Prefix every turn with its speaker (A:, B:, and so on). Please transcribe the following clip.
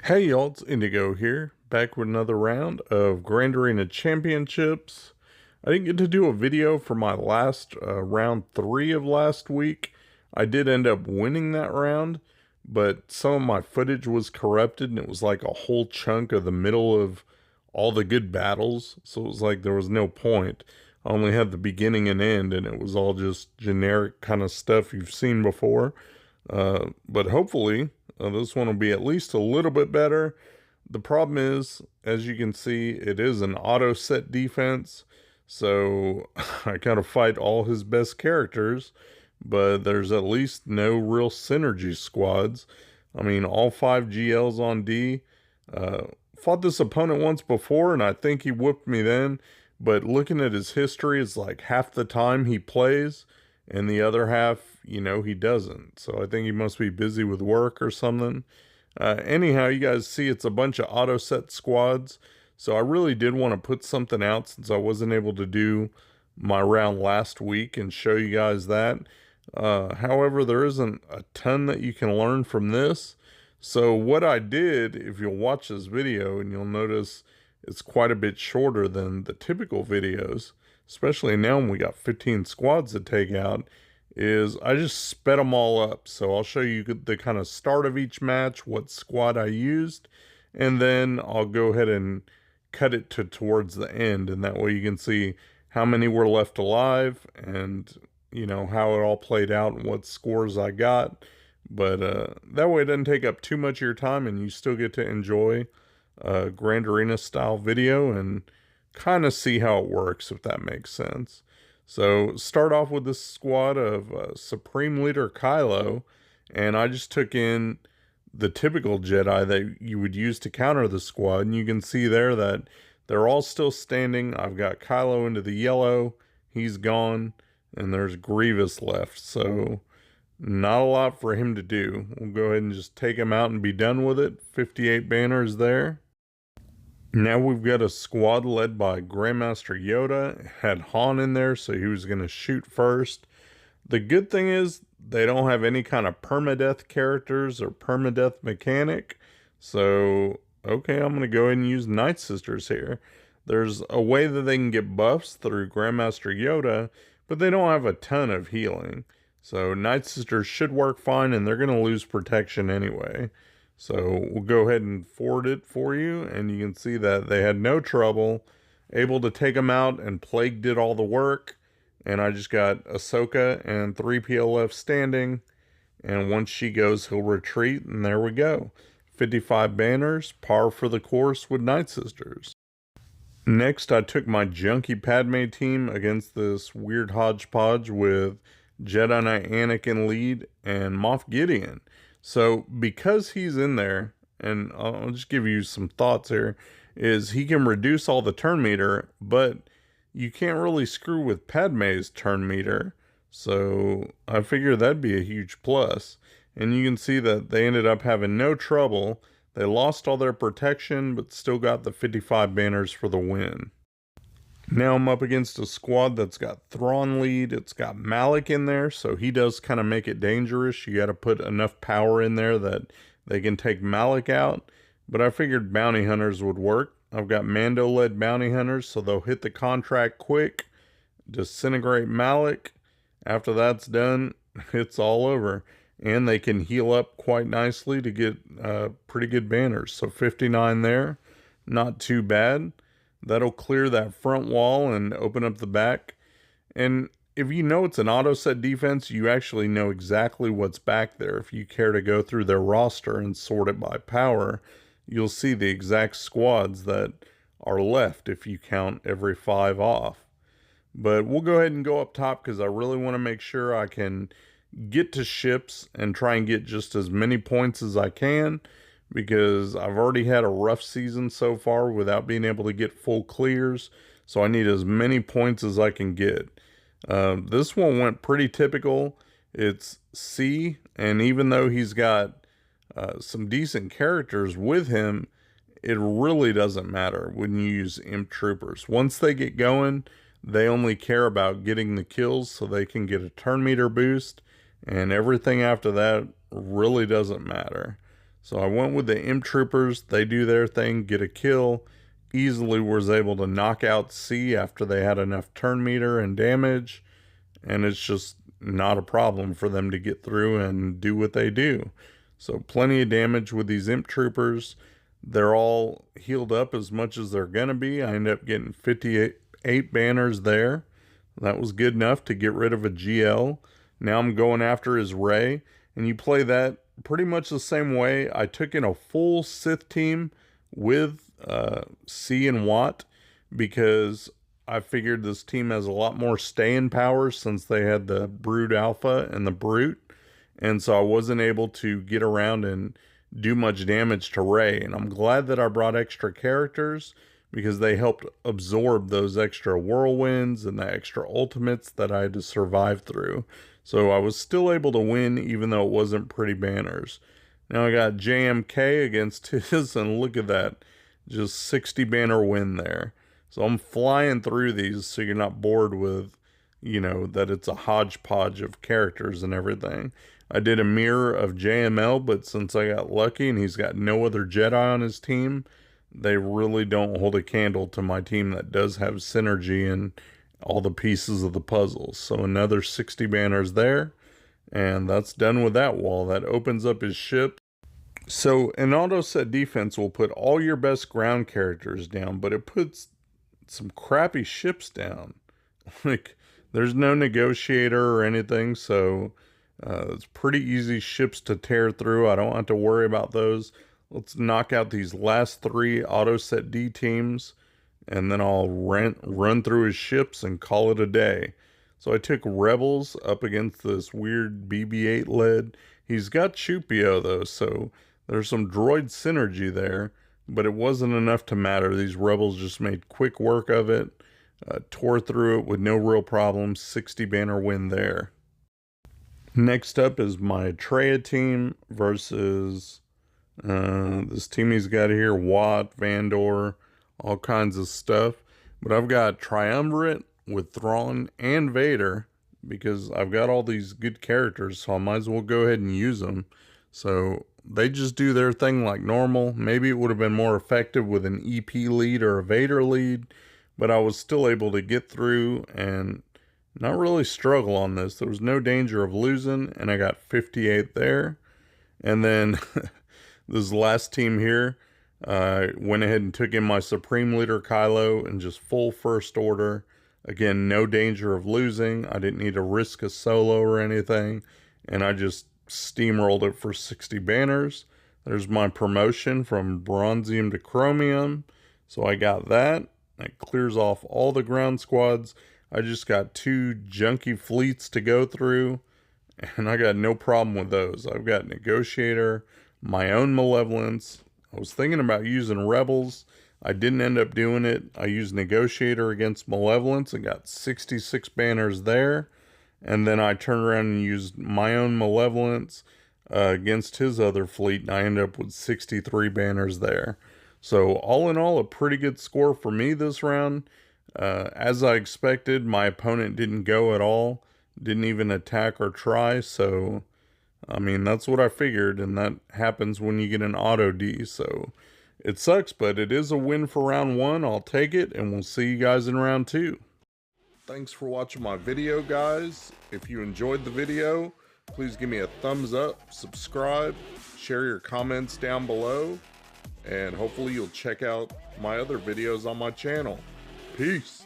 A: Hey y'all, it's Indigo here, back with another round of Grand Arena Championships. I didn't get to do a video for my last round 3 of last week. I did end up winning that round, but some of my footage was corrupted and it was like a whole chunk of the middle of all the good battles, so it was like there was no point. I only had the beginning and end and it was all just generic kind of stuff you've seen before. But hopefully this one will be at least a little bit better. The problem is, as you can see, it is an auto set defense. So I gotta fight all his best characters, but there's at least no real synergy squads. I mean, all 5 GLs on D. Fought this opponent once before, and I think he whooped me then. But looking at his history, it's like half the time he plays, and the other half, he doesn't. So I think he must be busy with work or something. Anyhow, you guys see it's a bunch of auto set squads. So I really did want to put something out since I wasn't able to do my round last week and show you guys that. However, there isn't a ton that you can learn from this. So what I did, if you'll watch this video, and you'll notice it's quite a bit shorter than the typical videos, especially now when we got 15 squads to take out, is I just sped them all up. So I'll show you the kind of start of each match, what squad I used, and then I'll go ahead and cut it towards the end, and that way you can see how many were left alive and how it all played out and what scores I got. But that way it doesn't take up too much of your time and you still get to enjoy a Grand Arena style video and kind of see how it works, if that makes sense. So start off with this squad of Supreme Leader Kylo, and I just took in the typical Jedi that you would use to counter the squad, and you can see there that they're all still standing. I've got Kylo into the yellow, he's gone, and there's Grievous left, so not a lot for him to do. We'll go ahead and just take him out and be done with it. 58 banners there. Now we've got a squad led by Grandmaster Yoda. It had Han in there, so he was going to shoot first. The good thing is they don't have any kind of permadeath characters or permadeath mechanic. So, okay, I'm going to go ahead and use Night Sisters here. There's a way that they can get buffs through Grandmaster Yoda, but they don't have a ton of healing. So Night Sisters should work fine, and they're going to lose protection anyway. So we'll go ahead and forward it for you, and you can see that they had no trouble, able to take them out, and Plague did all the work. And I just got Ahsoka and 3PO left standing, and once she goes, he'll retreat, and there we go. 55 banners, par for the course with Night Sisters. Next, I took my Junkie Padme team against this weird hodgepodge with Jedi Knight Anakin lead and Moff Gideon. So because he's in there, and I'll just give you some thoughts here, is he can reduce all the turn meter, but you can't really screw with Padme's turn meter. So I figure that'd be a huge plus. And you can see that they ended up having no trouble. They lost all their protection, but still got the 55 banners for the win. Now I'm up against a squad that's got Thrawn lead. It's got Malik in there, so he does kind of make it dangerous. You got to put enough power in there that they can take Malik out. But I figured bounty hunters would work. I've got Mando-led bounty hunters, so they'll hit the contract quick, disintegrate Malik. After that's done, it's all over. And they can heal up quite nicely to get pretty good banners. So 59 there, not too bad. That'll clear that front wall and open up the back. And if you know it's an auto set defense, you actually know exactly what's back there. If you care to go through their roster and sort it by power, you'll see the exact squads that are left if you count every 5 off. But we'll go ahead and go up top because I really want to make sure I can get to ships and try and get just as many points as I can, because I've already had a rough season so far without being able to get full clears, so I need as many points as I can get. This one went pretty typical. It's C, and even though he's got some decent characters with him, it really doesn't matter when you use Imp Troopers. Once they get going, they only care about getting the kills so they can get a turn meter boost, and everything after that really doesn't matter. So I went with the Imp Troopers. They do their thing, get a kill. Easily was able to knock out C after they had enough turn meter and damage. And it's just not a problem for them to get through and do what they do. So plenty of damage with these Imp Troopers. They're all healed up as much as they're going to be. I ended up getting 58 banners there. That was good enough to get rid of a GL. Now I'm going after his Ray. And you play that pretty much the same way. I took in a full Sith team with C and Watt because I figured this team has a lot more staying power since they had the Brood Alpha and the Brute. And so I wasn't able to get around and do much damage to Rey. And I'm glad that I brought extra characters because they helped absorb those extra whirlwinds and the extra ultimates that I had to survive through. So I was still able to win even though it wasn't pretty banners. Now I got JMK against his, and look at that. Just 60 banner win there. So I'm flying through these so you're not bored with, you know, that it's a hodgepodge of characters and everything. I did a mirror of JML, but since I got lucky and he's got no other Jedi on his team, they really don't hold a candle to my team that does have synergy and all the pieces of the puzzle. So another 60 banners there, and that's done with that wall. That opens up his ship. So an auto set defense will put all your best ground characters down, but it puts some crappy ships down. Like, there's no negotiator or anything, so it's pretty easy ships to tear through. I don't have to worry about those. Let's knock out these last 3 auto set D teams, and then I'll run through his ships and call it a day. So I took Rebels up against this weird BB-8 lead. He's got Chupio though, so there's some droid synergy there, but it wasn't enough to matter. These Rebels just made quick work of it, tore through it with no real problems. 60 banner win there. Next up is my Atreya team versus this team he's got here, Watt, Vandor, all kinds of stuff. But I've got Triumvirate with Thrawn and Vader because I've got all these good characters, so I might as well go ahead and use them. So they just do their thing like normal. Maybe it would have been more effective with an EP lead or a Vader lead, but I was still able to get through and not really struggle on this. There was no danger of losing, and I got 58 there. And then this last team here, went ahead and took in my Supreme Leader Kylo and just full first order. Again, no danger of losing. I didn't need to risk a solo or anything, and I just steamrolled it for 60 banners. There's my promotion from Bronzium to Chromium, so I got that. That clears off all the ground squads. I just got 2 junky fleets to go through, and I got no problem with those. I've got Negotiator, my own Malevolence. I was thinking about using Rebels. I didn't end up doing it. I used Negotiator against Malevolence and got 66 banners there. And then I turned around and used my own Malevolence against his other fleet, and I ended up with 63 banners there. So all in all, a pretty good score for me this round. As I expected, my opponent didn't go at all. Didn't even attack or try, so I mean, that's what I figured, and that happens when you get an auto D, so it sucks, but it is a win for round 1. I'll take it, and we'll see you guys in round 2. Thanks for watching my video, guys. If you enjoyed the video, please give me a thumbs up, subscribe, share your comments down below, and hopefully you'll check out my other videos on my channel. Peace.